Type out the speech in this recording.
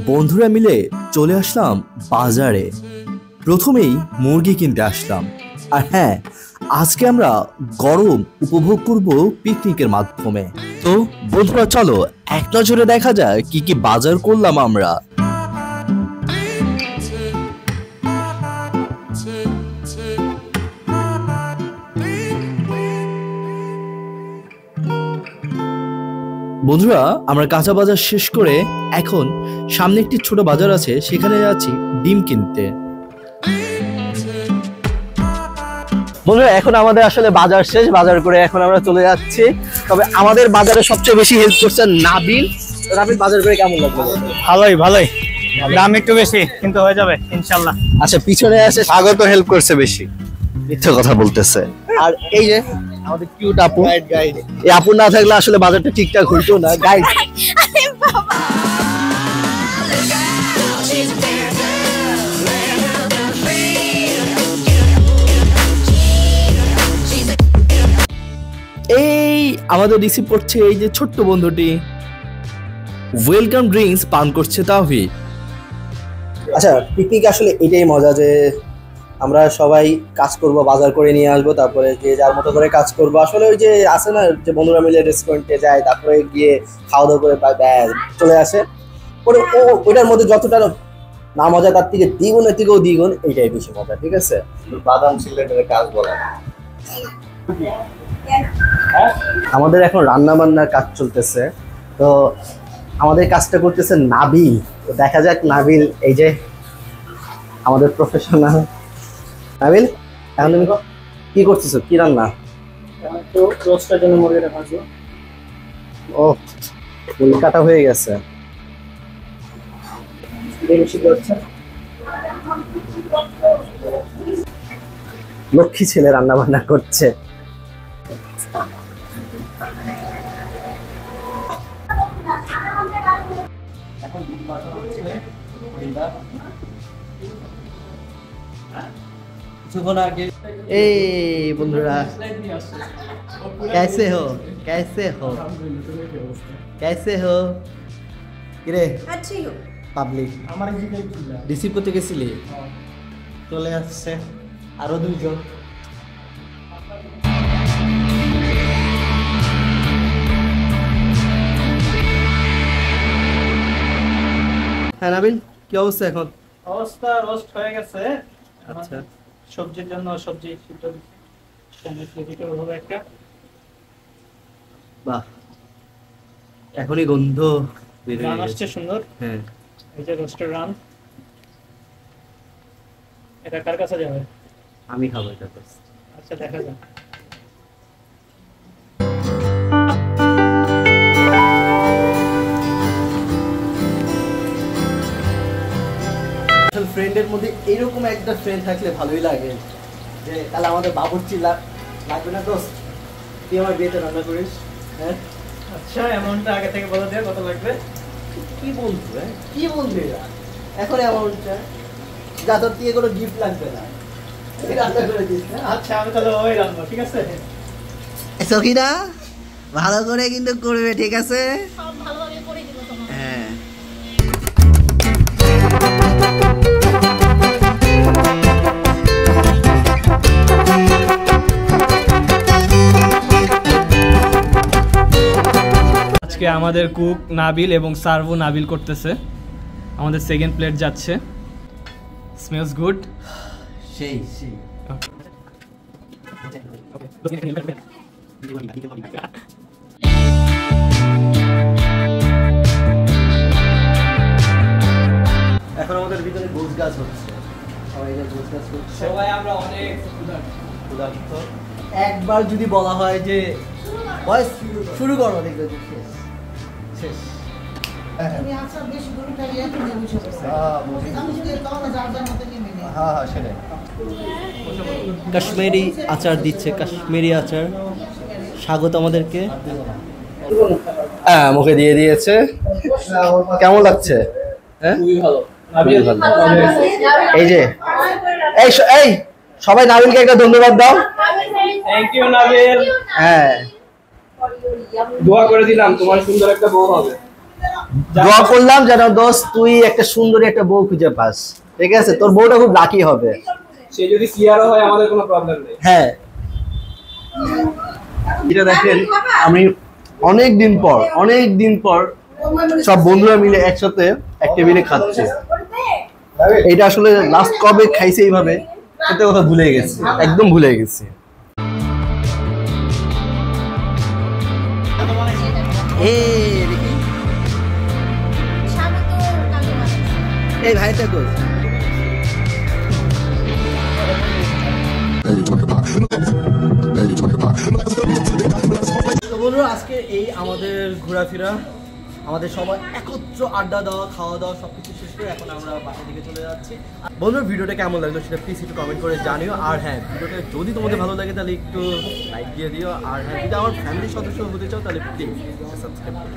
বন্ধুরা মিলে চলে আসলাম বাজারে। প্রথমেই মুরগি কিনতে আসলাম। আর হ্যাঁ, আজকে আমরা গরম উপভোগ করব পিকনিকের মাধ্যমে। তো বন্ধুরা চলো এক নজরে দেখা যায় কি কি বাজার করলাম আমরা। বন্ধুরা আমরা কাঁচা বাজার শেষ করে এখন সামনে একটি ছোট বাজার আছে, সেখানে যাচ্ছি ডিম কিনতে। বন্ধুরা এখন আমাদের আসলে বাজার শেষ, বাজার করে এখন আমরা চলে যাচ্ছি। তবে আমাদের বাজারে সবচেয়ে বেশি হেল্প করছে নাবিল। নাবিল, বাজার করে কেমন লাগলো? ভালোই ভালোই, দাম একটু বেশি কিন্তু হয়ে যাবে ইনশাআল্লাহ। আচ্ছা, পিছনে আছে স্বাগত হেল্প করছে বেশি, মিথ্যে কথা বলতেছে। আর এই যে আমাদের কিউট আপু, গাইড। এই আপু না থাকলে আসলে বাজারটা ঠিকঠাক হইতো না। গাইড এই আমাদের রিসিভ করছে এই যে ছোট্ট বন্ধুটি। ওয়েলকাম ড্রিঙ্কস পান করছে তাওহিদ। আচ্ছা, পিকনিক আসলে এটাই মজা যে আমরা সবাই কাজ করব, বাজার করে নিয়ে আসবো, তারপরে যে যার মতো করে কাজ করব। আসলে ওই যে আসে না যে বন্ধুরা মিলে রেস্টুরেন্টে যায়, তারপরে গিয়ে খাওয়া দাওয়া করে চলে আসে, পরে ওইটার মধ্যে যতটা না মজা তার থেকে দ্বিগুণের থেকেও দ্বিগুণ এইটাই বেশি মজা। ঠিক আছে, বাদাম সিলেটের কাজ বলা। আমাদের এখন রান্না বান্নার কাজ চলতেছে, তো আমাদের কাজটা করতেছে নাবিল। তো দেখা যাক নাবিল, এই যে আমাদের প্রফেশনাল নাবিল, এখন তুমি কি করতেছো? কি রান্না? তো রোস্টের জন্য মুরগিটা ভাজবো। ও, মুরগি কাটা হয়ে গেছে। লক্ষ্মী ছেলে রান্না বান্না করছে। এই বন্ধুরা, कैसे हो कैसे हो कैसे हो? কিরে अच्छी हो পাবলিক আমার রিসিভ করতে গেছিলি? চলে আসছে আরো দুইজন। হ্যাঁ নাবিল, কি অবস্থা এখন? অবস্থা রোস্ট হয়ে গেছে। আচ্ছা, সবজির জন্য সবজি একটা। বাহ, এখনই গন্ধ বের হয়ে রান গেছে। আসছে সুন্দর। হ্যাঁ, এই যে রোস্টের রান, এটা কার কাছে যাবে? আমি খাবো এটা। আচ্ছা, দেখা যাক। ফ্রেন্ডের মধ্যে এরকম একটা ফ্রেন্ড থাকলে ভালোই লাগে, যে তাহলে আমাদের বাবুর্চি লাগবে না। দোস্ত, তুই আমার বিয়েতে রান্না করিস। হ্যাঁ আচ্ছা, অ্যামাউন্টটা আগে থেকে বলে দেয়া কত লাগবে। কি বন্ধু, হ্যাঁ কি বন্ধু এরা এখন অ্যামাউন্টটা যা, তোর দিয়ে কোনো গিফট লাগবে না, তুই রান্না করে দিস। আচ্ছা, আমি তাহলে ওই রান্না, ঠিক আছে? সখিনা ভালো করে কিন্তু করবে, ঠিক আছে? সব ভালোভাবে করে দিব তোমাকে। হ্যাঁ, আজকে আমাদের কুক নাবিল এবং সার্ভো নাবিল করতেছে। আমাদের সেকেন্ড প্লেট যাচ্ছে। Smells good. সেই সেই এখন আমাদের ভিতরে গোছ গাছ হচ্ছে, সবাই গোছ গাছ করছে। সবাই আমরা অনেক ক্ষুধার্ত। একবার যদি বলা হয় যে বয়স শুরু করো, দেখবে যে শেষ শেষ। তুমি আচ্ছা বেশি করে খালি এখন যে বুঝে গেছে আমি যদি তাহলে যার যার মতো নিয়ে নিই। হ্যাঁ হ্যাঁ, সেটাই। কাশ্মীরি আচার দিচ্ছে, কাশ্মীরি আচার। স্বাগত আমাদেরকে। হ্যাঁ, মুখে দিয়ে দিয়েছে। কেমন লাগছে? হ্যাঁ, খুবই ভালো। খুবই ভালো। এই যে এই সবাই নাবিলকে একটা ধন্যবাদ দাও। Thank you Nabil. হ্যাঁ, দোয়া করে দিলাম তোমার সুন্দর একটা বউ হবে। দোয়া করলাম যেন দোস্ত তুই একটা সুন্দরী একটা বউ খুঁজে পাস, ঠিক আছে? তোর বউটা খুব লাকি হবে। সে যদি সিয়ারও হয় আমাদের কোনো প্রবলেম নেই। হ্যাঁ, এটা দেখেন আমি অনেক দিন পর সব বন্ধুরা মিলে একসাথে এক টেবিলে খাচ্ছি। এটা আসলে লাস্ট কবে খাইছে এইভাবে সেটা কথা ভুলে গেছি, একদম ভুলে গেছি। এই ভাইটা কই? তো বন্ধুরা আজকে এই আমাদের ঘোরাফেরা, আমাদের সবাই একত্র আড্ডা দেওয়া, খাওয়া দাওয়া সবকিছু শেষ করে এখন আমরা বাসার দিকে চলে যাচ্ছি। বন্ধুরা ভিডিওটা কেমন লাগলো সেটা প্লিজ একটু কমেন্ট করে জানিও। আর হ্যাঁ, ভিডিওটা যদি তোমাদের ভালো লাগে তাহলে একটু লাইক দিয়ে দিও। আর হ্যাঁ, যদি আমার ফ্যামিলির সদস্য হতে চাও তাহলে প্লিজ সাবস্ক্রাইব করো।